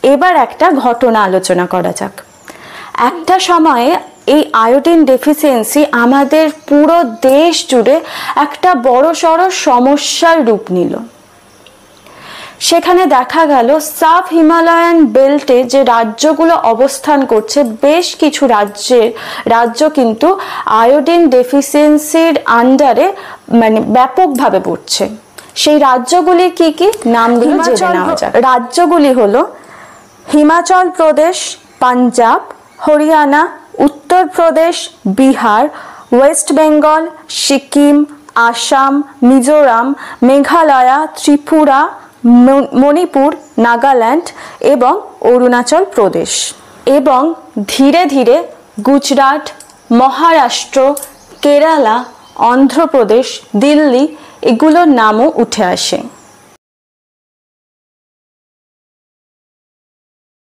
এবার একটা ঘটনা আলোচনা করা যাক। একটা সময়ে এই আয়োডিন ডেফিসিয়েন্সি আমাদের পুরো দেশ জুড়ে একটা বড়সড় সমস্যার রূপ নিল। সেখানে দেখা গেল সাব হিমালয়ান বেল্টে যে রাজ্যগুলো অবস্থান করছে, বেশ কিছু রাজ্য কিন্তু আয়োডিন ডেফিসিয়েন্সির আন্ডারে মানে ব্যাপকভাবে পড়ছে। সেই রাজ্যগুলি কি কি, নামগুলো জেনে নেওয়া যাক। রাজ্যগুলি হলো হিমাচল প্রদেশ, পাঞ্জাব, হরিয়ানা, উত্তরপ্রদেশ, বিহার, ওয়েস্ট বেঙ্গল, সিকিম, আসাম, মিজোরাম, মেঘালয়, ত্রিপুরা, মণিপুর, নাগাল্যান্ড এবং অরুণাচল প্রদেশ। এবং ধীরে ধীরে গুজরাট, মহারাষ্ট্র, কেরালা, অন্ধ্রপ্রদেশ, দিল্লি এগুলোর নামও উঠে আসে।